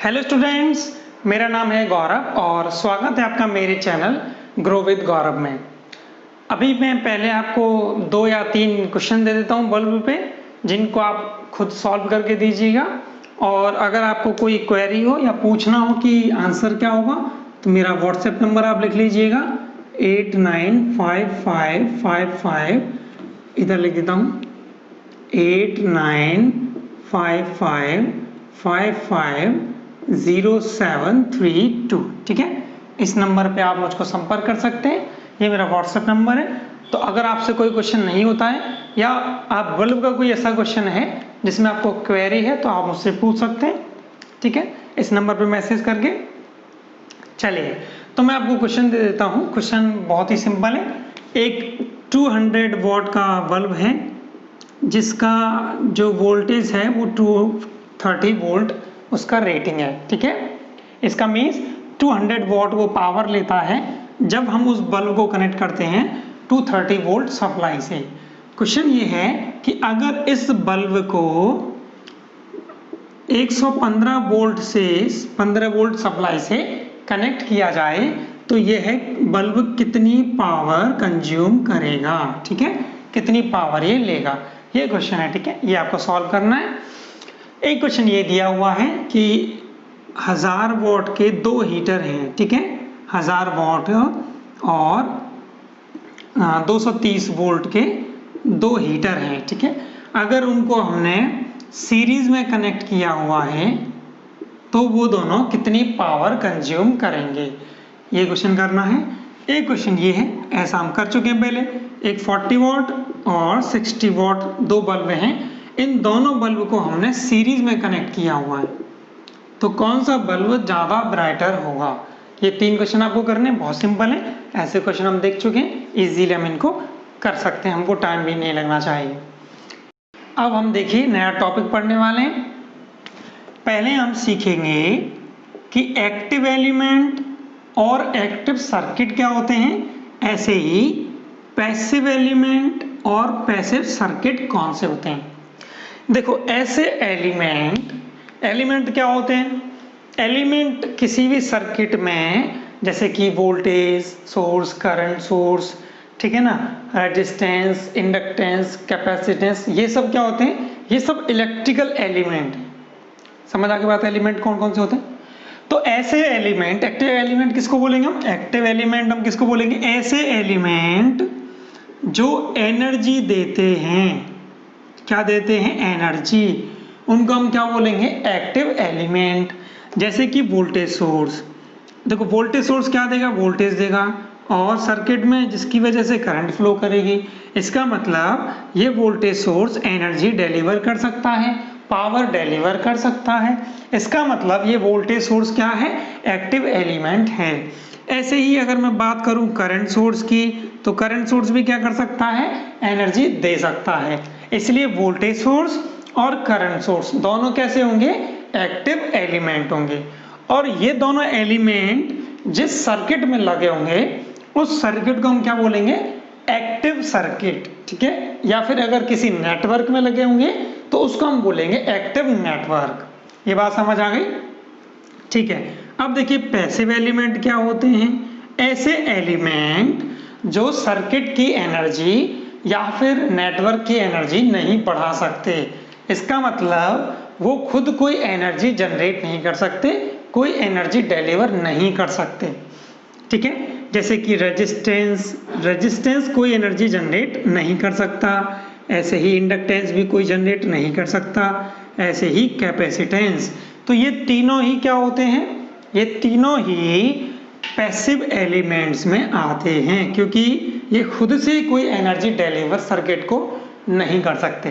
Hello students, मेरा नाम है गौरव और स्वागत है आपका मेरे चैनल ग्रो विद गौरव में। अभी मैं पहले आपको 2 या 3 क्वेश्चन दे देता हूं बल्ब पे, जिनको आप खुद सॉल्व करके दीजिएगा। और अगर आपको कोई क्वेरी हो या पूछना हो कि आंसर क्या होगा तो मेरा व्हाट्सएप नंबर आप लिख लीजिएगा 895555, इधर लिख देता हूँ 8955550732। ठीक है, इस नंबर पे आप मुझको संपर्क कर सकते हैं। ये मेरा व्हाट्सएप नंबर है। तो अगर आपसे कोई क्वेश्चन नहीं होता है या आप बल्ब का कोई ऐसा क्वेश्चन है जिसमें आपको क्वेरी है तो आप मुझसे पूछ सकते हैं। ठीक है, इस नंबर पे मैसेज करके। चलिए, तो मैं आपको क्वेश्चन दे देता हूँ। क्वेश्चन बहुत ही सिंपल है। एक 200 वॉट का बल्ब है जिसका जो वोल्टेज है वो 230 वोल्ट उसका रेटिंग है। ठीक है, इसका मीन्स 200 वॉट वो पावर लेता है जब हम उस बल्ब को कनेक्ट करते हैं 230 वोल्ट सप्लाई से। क्वेश्चन ये है कि अगर इस बल्ब को 115 वोल्ट से 15 वोल्ट सप्लाई से कनेक्ट किया जाए तो यह बल्ब कितनी पावर कंज्यूम करेगा। ठीक है, कितनी पावर ये लेगा, ये क्वेश्चन है। ठीक है, ये आपको सॉल्व करना है। एक क्वेश्चन ये दिया हुआ है कि 1000 वॉट के 2 हीटर हैं। ठीक है, 1000 वॉट और 230 वोल्ट के 2 हीटर हैं। ठीक है, अगर उनको हमने सीरीज में कनेक्ट किया हुआ है तो वो दोनों कितनी पावर कंज्यूम करेंगे, ये क्वेश्चन करना है। एक क्वेश्चन ये है, ऐसा हम कर चुके हैं पहले। एक 40 वॉट और 60 वॉट 2 बल्ब हैं। इन दोनों बल्ब को हमने सीरीज में कनेक्ट किया हुआ है, तो कौन सा बल्ब ज़्यादा ब्राइटर होगा। ये 3 क्वेश्चन आपको करने, बहुत सिंपल है। ऐसे क्वेश्चन हम देख चुके हैं, इजीली हम इनको कर सकते हैं, हमको टाइम भी नहीं लगना चाहिए। अब हम देखिए नया टॉपिक पढ़ने वाले हैं। पहले हम सीखेंगे कि एक्टिव एलिमेंट और एक्टिव सर्किट क्या होते हैं, ऐसे ही पैसिव एलिमेंट और पैसिव सर्किट कौन से होते हैं। देखो, ऐसे एलिमेंट क्या होते हैं। एलिमेंट किसी भी सर्किट में, जैसे कि वोल्टेज सोर्स, करंट सोर्स, ठीक है ना, रेजिस्टेंस, इंडक्टेंस, कैपेसिटेंस, ये सब क्या होते हैं, ये सब इलेक्ट्रिकल एलिमेंट। समझ आ गई बात, एलिमेंट कौन कौन से होते हैं। तो ऐसे एलिमेंट, एक्टिव एलिमेंट किसको बोलेंगे हम, एक्टिव एलिमेंट हम किसको बोलेंगे, ऐसे एलिमेंट जो एनर्जी देते हैं। क्या देते हैं, एनर्जी, उनको हम क्या बोलेंगे, एक्टिव एलिमेंट। जैसे कि वोल्टेज सोर्स, देखो वोल्टेज सोर्स क्या देगा, वोल्टेज देगा और सर्किट में जिसकी वजह से करंट फ्लो करेगी। इसका मतलब ये वोल्टेज सोर्स एनर्जी डिलीवर कर सकता है, पावर डिलीवर कर सकता है। इसका मतलब ये वोल्टेज सोर्स क्या है, एक्टिव एलिमेंट है। ऐसे ही अगर मैं बात करूं करंट सोर्स की, तो करंट सोर्स भी क्या कर सकता है, एनर्जी दे सकता है। इसलिए वोल्टेज सोर्स और करंट सोर्स दोनों कैसे होंगे, एक्टिव एलिमेंट होंगे। और ये दोनों एलिमेंट जिस सर्किट में लगे होंगे उस सर्किट को हम क्या बोलेंगे, एक्टिव सर्किट। ठीक है, या फिर अगर किसी नेटवर्क में लगे होंगे तो उसको हम बोलेंगे एक्टिव नेटवर्क। ये बात समझ आ गई। ठीक है, अब देखिए पैसिव एलिमेंट क्या होते हैं। ऐसे एलिमेंट जो सर्किट की एनर्जी या फिर नेटवर्क की एनर्जी नहीं बढ़ा सकते। इसका मतलब वो खुद कोई एनर्जी जनरेट नहीं कर सकते, कोई एनर्जी डिलीवर नहीं कर सकते। ठीक है, जैसे कि रेजिस्टेंस कोई एनर्जी जनरेट नहीं कर सकता, ऐसे ही इंडक्टेंस भी कोई जनरेट नहीं कर सकता, ऐसे ही कैपेसिटेंस। तो ये तीनों ही क्या होते हैं, ये तीनों ही पैसिव एलिमेंट्स में आते हैं, क्योंकि ये खुद से कोई एनर्जी डिलीवर सर्किट को नहीं कर सकते।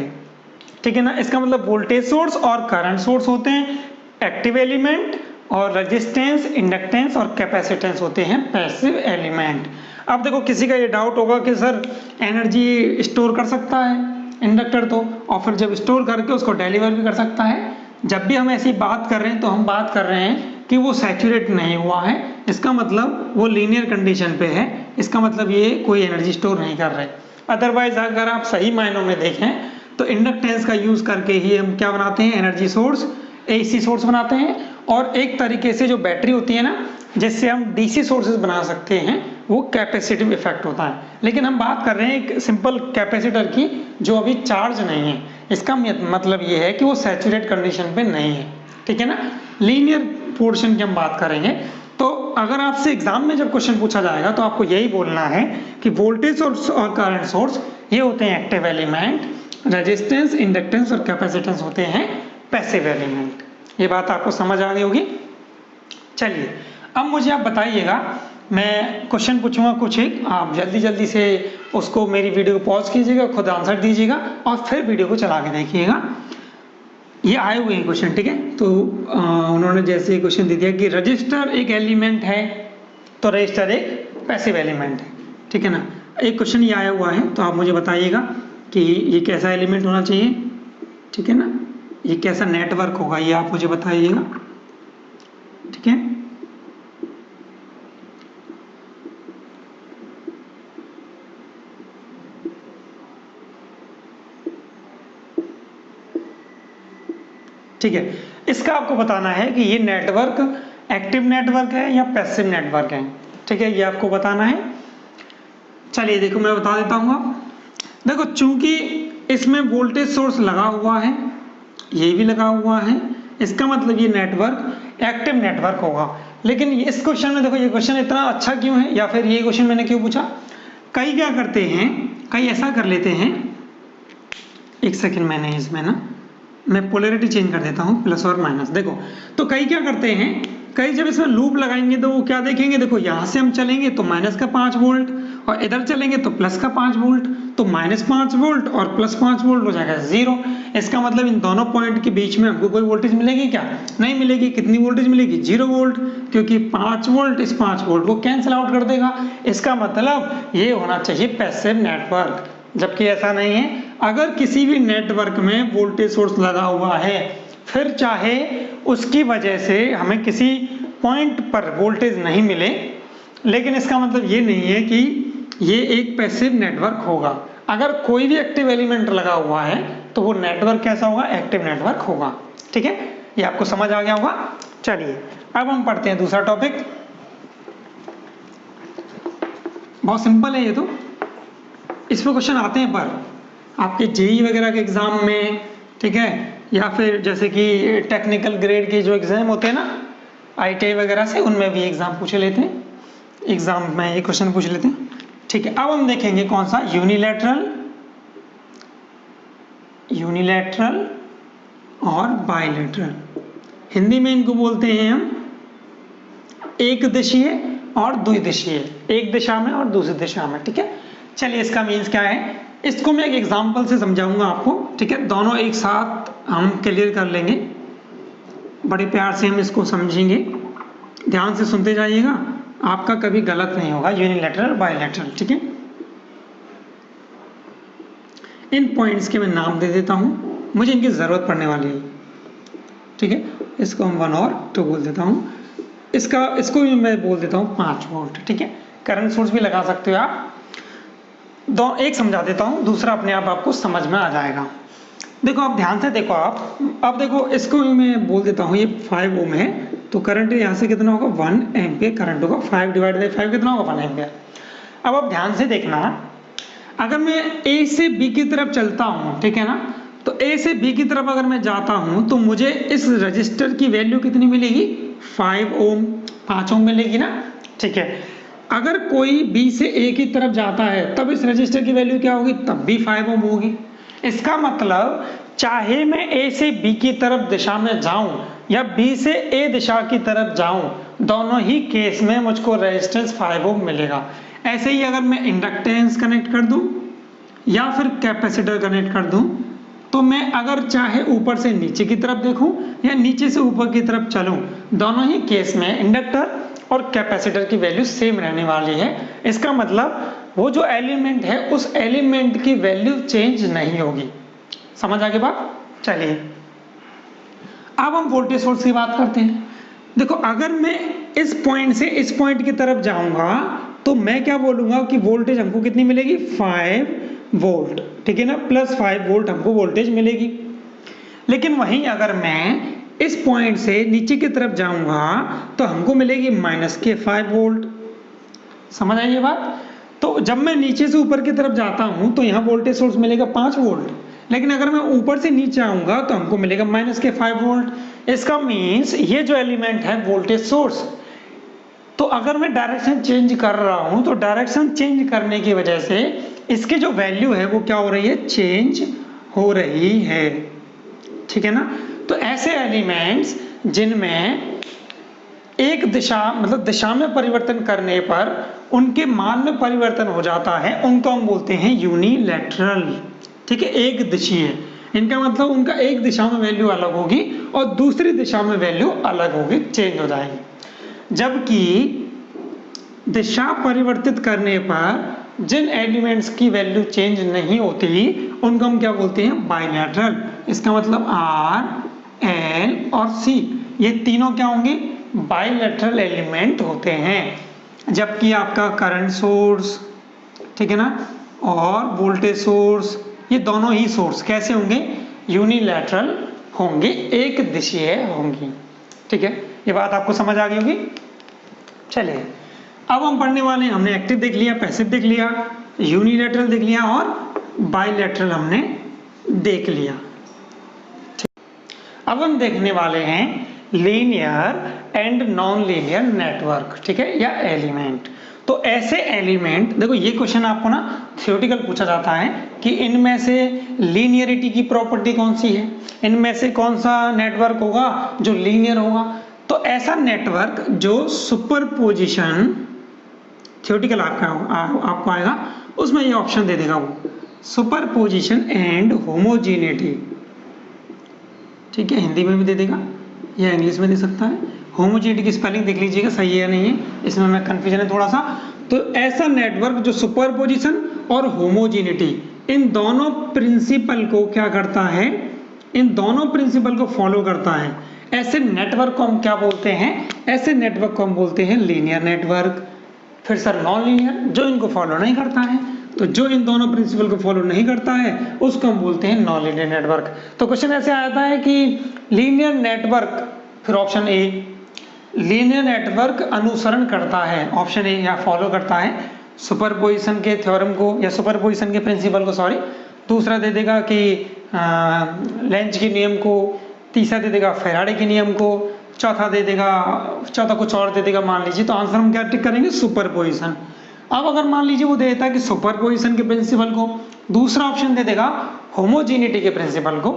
ठीक है ना, इसका मतलब वोल्टेज सोर्स और करंट सोर्स होते हैं एक्टिव एलिमेंट, और रेजिस्टेंस, इंडक्टेंस और कैपेसिटेंस होते हैं पैसिव एलिमेंट। अब देखो, किसी का ये डाउट होगा कि सर एनर्जी स्टोर कर सकता है इंडक्टर तो, और फिर जब स्टोर करके उसको डिलीवर भी कर सकता है। जब भी हम ऐसी बात कर रहे हैं तो हम बात कर रहे हैं कि वो सैचुरेट नहीं हुआ है, इसका मतलब वो लीनियर कंडीशन पे है, इसका मतलब ये कोई एनर्जी स्टोर नहीं कर रहे। अदरवाइज अगर आप सही मायनों में देखें तो इंडक्टेंस का यूज करके ही हम क्या बनाते हैं, एनर्जी सोर्स, एसी सोर्स बनाते हैं। और एक तरीके से जो बैटरी होती है ना, जिससे हम डीसी सोर्सेज बना सकते हैं, वो कैपेसिटिव इफेक्ट होता है। लेकिन हम बात कर रहे हैं एक सिंपल कैपेसिटर की जो अभी चार्ज नहीं है। इसका मतलब ये है कि वो सैचुरेट कंडीशन पे नहीं है, ठीक है ना। लीनियर पोर्शन की हम बात करेंगे, तो अगर आपसे एग्जाम में जब क्वेश्चन पूछा जाएगा तो आपको यही बोलना है कि वोल्टेज सोर्स और करंट सोर्स ये होते हैं एक्टिव एलिमेंट, रेजिस्टेंस, इंडक्टेंस और कैपेसिटेंस होते हैं पैसिव एलिमेंट। ये बात आपको समझ आ गई होगी। चलिए अब मुझे आप बताइएगा, मैं क्वेश्चन पूछूंगा कुछ एक, आप जल्दी जल्दी से उसको मेरी वीडियो को पॉज कीजिएगा, खुद आंसर दीजिएगा और फिर वीडियो को चला के देखिएगा। ये आए हुए हैं क्वेश्चन, ठीक है। तो उन्होंने जैसे क्वेश्चन दे दिया कि रजिस्टर एक एलिमेंट है, तो रजिस्टर एक पैसिव एलिमेंट है, ठीक है ना। एक क्वेश्चन ये आया हुआ है, तो आप मुझे बताइएगा कि ये कैसा एलिमेंट होना चाहिए, ठीक है ना, ये कैसा नेटवर्क होगा, ये आप मुझे बताइएगा, ठीक है। ठीक है, इसका आपको बताना है कि ये नेटवर्क एक्टिव नेटवर्क है या पैसिव नेटवर्क है, ठीक है, ये आपको बताना है। चलिए देखो मैं बता देता हूँ। आप देखो, चूंकि इसमें वोल्टेज सोर्स लगा हुआ है, ये भी लगा हुआ है, इसका मतलब ये नेटवर्क एक्टिव नेटवर्क होगा। लेकिन इस क्वेश्चन में देखो, ये क्वेश्चन इतना अच्छा क्यों है, या फिर ये क्वेश्चन मैंने क्यों पूछा, कई क्या करते हैं, कई ऐसा कर लेते हैं, एक सेकंड मैंने इसमें ना मैं पोलैरिटी चेंज कर देता हूँ, प्लस और माइनस। देखो तो कई क्या करते हैं, कई जब इसमें लूप लगाएंगे तो वो क्या देखेंगे, देखो यहाँ से हम चलेंगे तो माइनस का 5 वोल्ट, और इधर चलेंगे तो प्लस का 5 वोल्ट, तो माइनस 5 वोल्ट और प्लस 5 वोल्ट हो जाएगा 0। इसका मतलब इन दोनों पॉइंट के बीच में हमको कोई वोल्टेज मिलेगी क्या, नहीं मिलेगी। कितनी वोल्टेज मिलेगी, 0 वोल्ट, क्योंकि 5 वोल्ट इस 5 वोल्ट को कैंसिल आउट कर देगा। इसका मतलब ये होना चाहिए पैसिव नेटवर्क, जबकि ऐसा नहीं है। अगर किसी भी नेटवर्क में वोल्टेज सोर्स लगा हुआ है, फिर चाहे उसकी वजह से हमें किसी पॉइंट पर वोल्टेज नहीं मिले, लेकिन इसका मतलब ये नहीं है कि ये एक पैसिव नेटवर्क होगा। अगर कोई भी एक्टिव एलिमेंट लगा हुआ है तो वो नेटवर्क कैसा होगा, एक्टिव नेटवर्क होगा, ठीक है। ये आपको समझ आ गया होगा। चलिए अब हम पढ़ते हैं दूसरा टॉपिक। बहुत सिंपल है ये तो, इसमें क्वेश्चन आते हैं पर आपके जेई वगैरह के एग्जाम में, ठीक है, या फिर जैसे कि टेक्निकल ग्रेड के जो एग्जाम होते हैं ना, आईटीआई वगैरह से, उनमें भी एग्जाम पूछ लेते हैं, एग्जाम में ये क्वेश्चन पूछ लेते हैं, ठीक है। अब हम देखेंगे कौन सा, यूनिलैटरल और बायलैटरल। हिंदी में इनको बोलते हैं हम एक दिशीय और द्विदिशीय, एक दिशा में और दूसरी दिशा में, ठीक है। चलिए इसका मीन्स क्या है, इसको मैं एक एग्जांपल से समझाऊंगा आपको, ठीक है। दोनों एक साथ हम क्लियर कर लेंगे, बड़े प्यार से हम इसको समझेंगे, ध्यान से सुनते जाइएगा, आपका कभी गलत नहीं होगा। यूनिलैटरल बायलैटरल, ठीक है। इन पॉइंट्स के मैं नाम दे देता हूं, मुझे इनकी जरूरत पड़ने वाली है, ठीक है। इसको हम 1 और 2 बोल देता हूं, इसको भी मैं बोल देता हूं 5 वोल्ट, ठीक है। करंट सोर्स भी लगा सकते हो आप। एक समझा देता हूं, दूसरा अपने आप आपको समझ में आ जाएगा। देखो आप ध्यान से देखो, आप देखो, इसको भी मैं बोल देता हूं, ये 5 ओम है, तो करंट यहाँ से कितना होगा, 1 एम्पियर करंट होगा। 5 डिवाइड बाई 5 कितना होगा, 1 एम्पियर। अब आप ध्यान से देखना, अगर मैं ए से बी की तरफ चलता हूँ, ठीक है ना, तो ए से बी की तरफ अगर मैं जाता हूँ तो मुझे इस रजिस्टर की वैल्यू कितनी मिलेगी, 5 ओम, 5 ओम मिलेगी ना, ठीक है। अगर कोई बी से ए की तरफ जाता है तब इस रजिस्टर की वैल्यू क्या होगी, तब भी 5 ओम होगी। इसका मतलब चाहे मैं ए से बी की तरफ दिशा में जाऊं या बी से ए दिशा की तरफ जाऊं, दोनों ही केस में मुझको रेजिस्टेंस 5 ओम मिलेगा। ऐसे ही अगर मैं इंडक्टेंस कनेक्ट कर दूं या फिर कैपेसिटर कनेक्ट कर दूं, तो मैं अगर चाहे ऊपर से नीचे की तरफ देखूं या नीचे से ऊपर की तरफ चलूं, दोनों ही केस में इंडक्टर और कैपेसिटर की वैल्यू सेम रहने वाली है। इसका मतलब वो जो एलिमेंट है उस एलिमेंट की वैल्यू चेंज नहीं होगी। समझ आ गई बात। चलिए अब हम वोल्टेज सोर्स की बात करते हैं। देखो अगर मैं इस पॉइंट से इस पॉइंट की तरफ जाऊंगा तो मैं क्या बोलूंगा कि वोल्टेज हमको कितनी मिलेगी, 5 वोल्ट, ठीक है ना, प्लस 5 वोल्ट हमको वोल्टेज मिलेगी। लेकिन वहीं अगर मैं इस पॉइंट से नीचे की तरफ जाऊंगा तो हमको मिलेगी -5 वोल्ट। समझ आई ये बात? तो जब मैं नीचे से ऊपर की तरफ जाता हूं तो यहाँ वोल्टेज सोर्स मिलेगा 5 वोल्ट, लेकिन अगर मैं ऊपर से नीचे आऊंगा तो हमको मिलेगा -5 वोल्ट। इसका मीन्स ये जो एलिमेंट है वोल्टेज सोर्स, तो अगर मैं डायरेक्शन चेंज कर रहा हूं तो डायरेक्शन चेंज करने की वजह से इसकी जो वैल्यू है वो क्या हो रही है, चेंज हो रही है। ठीक है ना? तो ऐसे एलिमेंट्स जिनमें एक दिशा मतलब दिशा में परिवर्तन करने पर उनके मान में परिवर्तन हो जाता है, उनको हम बोलते हैं यूनिलैटरल। ठीक है, एक दिशीय। इनका मतलब उनका एक दिशा में वैल्यू अलग होगी और दूसरी दिशा में वैल्यू अलग होगी, चेंज हो जाएगी। जबकि दिशा परिवर्तित करने पर जिन एलिमेंट्स की वैल्यू चेंज नहीं होती उनको हम क्या बोलते हैं, बाइलैटरल। इसका मतलब R, L और C ये तीनों क्या होंगे, बाइलैटरल एलिमेंट होते हैं। जबकि आपका करंट सोर्स, ठीक है ना, और वोल्टेज सोर्स, ये दोनों ही सोर्स कैसे होंगे, यूनिलैटरल होंगे, एक दिशीय होंगी। ठीक है, ये बात आपको समझ आ गई होगी। चलिए अब हम पढ़ने वाले हैं, हमने एक्टिव देख लिया, पैसिव देख लिया, यूनिलैटरल देख लिया और बाइलैटरल हमने देख लिया। अब हम देखने वाले हैं linear and non linear network. ठीक है, या एलिमेंट। तो ऐसे एलिमेंट, देखो ये क्वेश्चन आपको ना थ्योरेटिकल पूछा जाता है कि इनमें से लीनियरिटी की प्रॉपर्टी कौन सी है, इनमें से कौन सा नेटवर्क होगा जो लीनियर होगा। तो ऐसा नेटवर्क जो सुपरपोजिशन, थ्योरेटिकल आपको आएगा उसमें ये ऑप्शन दे देगा, वो सुपरपोजिशन एंड होमोजेनिटी। ठीक है, हिंदी में भी दे देगा या इंग्लिश में दे सकता है। होमोजेनिटी की स्पेलिंग देख लीजिएगा सही है या नहीं है, इसमें मैं कंफ्यूजन है थोड़ा सा। तो ऐसा नेटवर्क जो सुपरपोजिशन और होमोजेनिटी इन दोनों प्रिंसिपल को क्या करता है, इन दोनों प्रिंसिपल को फॉलो करता है, ऐसे नेटवर्क को हम क्या बोलते हैं, ऐसे नेटवर्क को हम बोलते हैं लीनियर नेटवर्क। फिर सर नॉन लीनियर, जो इनको फॉलो नहीं करता है, तो जो इन दोनों प्रिंसिपल को फॉलो नहीं करता है उसको हम बोलते हैं नॉन लीनियर नेटवर्क। तो क्वेश्चन ऐसे आता है कि लीनियर नेटवर्क, फिर ऑप्शन ए, लीनियर नेटवर्क अनुसरण करता है, ऑप्शन ए, या फॉलो करता है सुपरपोजिशन के थ्योरम को या सुपरपोजिशन के प्रिंसिपल को, सॉरी। दूसरा दे देगा कि लेंज के नियम को, तीसरा दे देगा फैराडे के नियम को, चौथा दे देगा, चौथा कुछ और दे देगा मान लीजिए। तो आंसर हम क्या टिक करेंगे, सुपरपोजिशन। अब अगर मान लीजिए वो दे देता है कि सुपरपोजिशन के प्रिंसिपल को, दूसरा ऑप्शन दे देगा होमोजेनिटी के प्रिंसिपल को,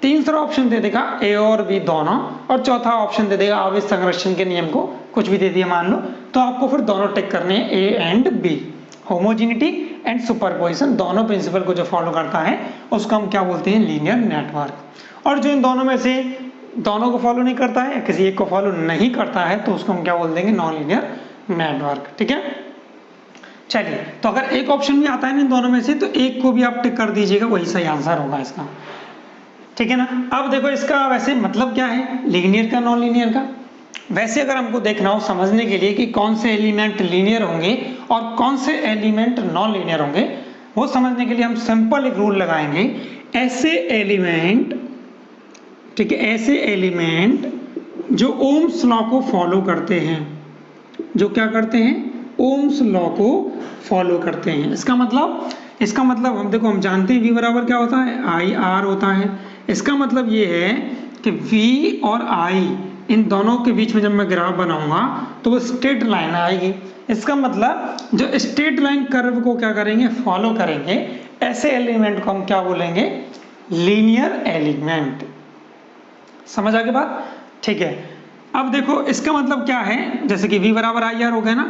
तीसरा ऑप्शन दे देगा ए और बी दोनों, और चौथा ऑप्शन दे देगा आवेश संरक्षण के नियम को, कुछ भी दे दिया मान लो। तो आपको फिर दोनों टिक करने हैं, A and B, homogeneity and superposition, दोनों प्रिंसिपल को जो फॉलो करता है उसको हम क्या बोलते हैं, लीनियर नेटवर्क। और जो इन दोनों में से दोनों को फॉलो नहीं करता है या किसी एक को फॉलो नहीं करता है तो उसको हम क्या बोल देंगे, नॉन लीनियर नेटवर्क। ठीक है, चलिए। तो अगर एक ऑप्शन भी आता है ना इन दोनों में से तो एक को भी आप टिक कर दीजिएगा, वही सही आंसर होगा इसका। ठीक है ना। अब देखो इसका वैसे मतलब क्या है लीनियर का, नॉन लीनियर का। वैसे अगर हमको देखना हो समझने के लिए कि कौन से एलिमेंट लीनियर होंगे और कौन से एलिमेंट नॉन लीनियर होंगे, वो समझने के लिए हम सिंपल एक रूल लगाएंगे। ऐसे एलिमेंट, ठीक है, ऐसे एलिमेंट जो ओम्स लॉ को फॉलो करते हैं, जो क्या करते हैं, ओम्स लॉ को फॉलो करते हैं। इसका मतलब हम देखो, हम जानते हैं V बराबर क्या होता है, IR होता है। इसका मतलब ये है कि V और I इन दोनों के बीच में जब मैं ग्राफ बनाऊंगा तो वो स्ट्रेट लाइन आएगी। इसका मतलब जो स्ट्रेट लाइन कर्व को क्या करेंगे, फॉलो करेंगे, ऐसे एलिमेंट को हम क्या बोलेंगे, लीनियर एलिमेंट। समझ आ गई बात? ठीक है। अब देखो इसका मतलब क्या है, जैसे कि V बराबर IR हो गया ना,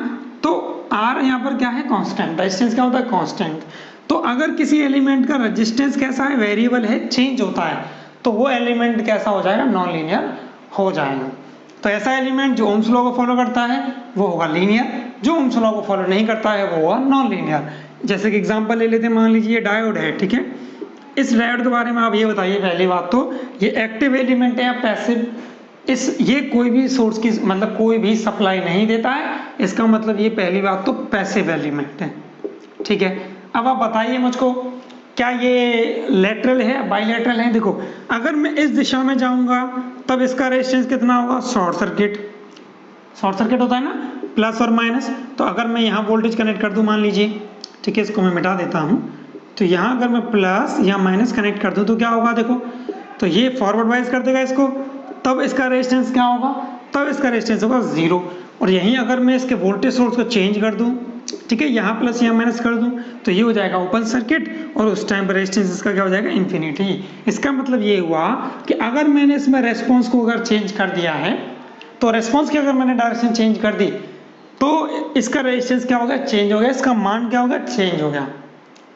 तो R यहाँ पर क्या है, कांस्टेंट। रेजिस्टेंस क्या होता है, कांस्टेंट। तो अगर किसी एलिमेंट का रेजिस्टेंस कैसा है, वेरिएबल है, चेंज होता है, तो वो एलिमेंट कैसा हो जाएगा, नॉन लीनियर हो जाएगा। तो ऐसा एलिमेंट जो ओम्स लॉ को फॉलो करता है वो होगा लीनियर, जो ओम्स लॉ को फॉलो नहीं करता है वो होगा नॉन लीनियर। जैसे कि एग्जांपल ले लेते हैं, मान लीजिए डायोड है, ठीक है। इस डायोड के बारे में आप ये बताइए, पहली बात तो ये एक्टिव एलिमेंट है या पैसिव। ये कोई भी सोर्स की मतलब कोई भी सप्लाई नहीं देता है, इसका मतलब ये पहली बात तो पैसिव एलिमेंट है। ठीक है। अब आप बताइए मुझको, क्या ये लेटरल है बाइलेटरल है? देखो अगर मैं इस दिशा में जाऊंगा तब इसका रेजिस्टेंस कितना होगा? शॉर्ट सर्किट, शॉर्ट सर्किट होता है ना, प्लस और माइनस। तो अगर मैं यहाँ वोल्टेज कनेक्ट कर दूँ मान लीजिए, ठीक है, इसको मैं मिटा देता हूँ, तो यहाँ अगर मैं प्लस या माइनस कनेक्ट कर दूँ तो क्या होगा? देखो तो ये फॉरवर्ड वाइज कर देगा इसको, तब इसका रेजिस्टेंस क्या होगा? तब इसका रेजिस्टेंस होगा 0। और यहीं अगर मैं इसके वोल्टेज सोर्स को चेंज कर दूँ, ठीक है, यहाँ प्लस यहाँ माइनस कर दूँ, तो ये हो जाएगा ओपन सर्किट और उस टाइम पर रेजिस्टेंस इसका क्या हो जाएगा? इन्फिनिटी। इसका मतलब ये हुआ कि अगर मैंने इसमें रेस्पॉन्स को अगर चेंज कर दिया है, तो रेस्पॉन्स की अगर मैंने डायरेक्शन चेंज कर दी तो इसका रेजिस्टेंस क्या होगा? चेंज हो गया, इसका मान क्या होगा? चेंज हो गया,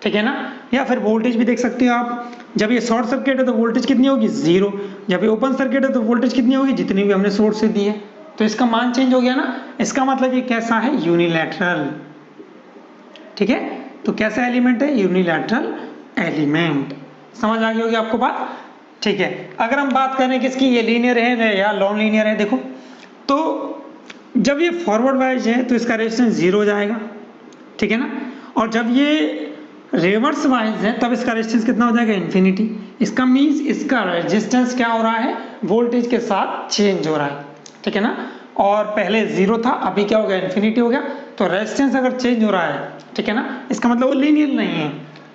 ठीक है ना। या फिर वोल्टेज भी देख सकते हो आप, जब ये शॉर्ट सर्किट है तो वोल्टेज कितनी होगी? 0। जब ये ओपन सर्किट है तो वोल्टेज कितनी होगी? जितनी भी हमने सोर्स से दी है, तो इसका मान चेंज हो गया ना। इसका मतलब ये कैसा है? यूनिलैटरल, ठीक है। तो कैसा एलिमेंट है? Unilateral element. समझ आ गई होगी आपको बात, ठीक है। अगर हम बात करें कि इसकी ये लीनियर है या नॉन लीनियर है, देखो तो जब ये फॉरवर्ड वाइज है तो इसका रेजिस्टेंस 0 हो जाएगा, ठीक है ना। और जब ये रिवर्स वाइज है तब इसका रेजिस्टेंस कितना हो जाएगा? इन्फिनिटी। इसका मीन्स इसका रेजिस्टेंस क्या हो रहा है? वोल्टेज के साथ चेंज हो रहा है, ठीक है ना। और पहले 0 था, अभी क्या हो गया? इन्फिनिटी हो गया। तो रेजिस्टेंस अगर चेंज हो रहा है, ठीक है ना, इसका मतलब वो लीनियर नहीं है।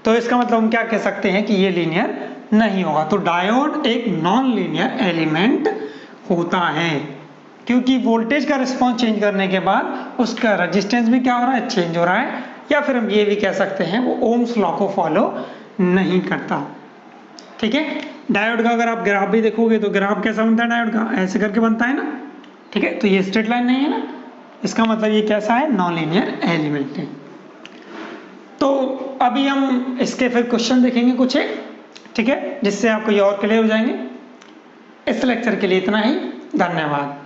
तो इसका मतलब हम क्या कह सकते हैं कि ये लीनियर नहीं होगा। तो डायोड एक नॉन लीनियर एलिमेंट होता है, क्योंकि वोल्टेज का रिस्पॉन्स चेंज करने के बाद उसका रेजिस्टेंस भी क्या हो रहा है? चेंज हो रहा है। या फिर हम ये भी कह सकते हैं वो ओम्स लॉ को फॉलो नहीं करता, ठीक है। डायोड का अगर आप ग्राफ भी देखोगे तो ग्राफ कैसा बनता है डायोड का? ऐसे करके बनता है ना, ठीक है। तो ये स्ट्रेट लाइन नहीं है ना, इसका मतलब ये कैसा है? नॉन लीनियर एलिमेंट है। तो अभी हम इसके फिर क्वेश्चन देखेंगे कुछ एक, ठीक है, जिससे आपको ये और क्लियर हो जाएंगे। इस लेक्चर के लिए इतना ही, धन्यवाद।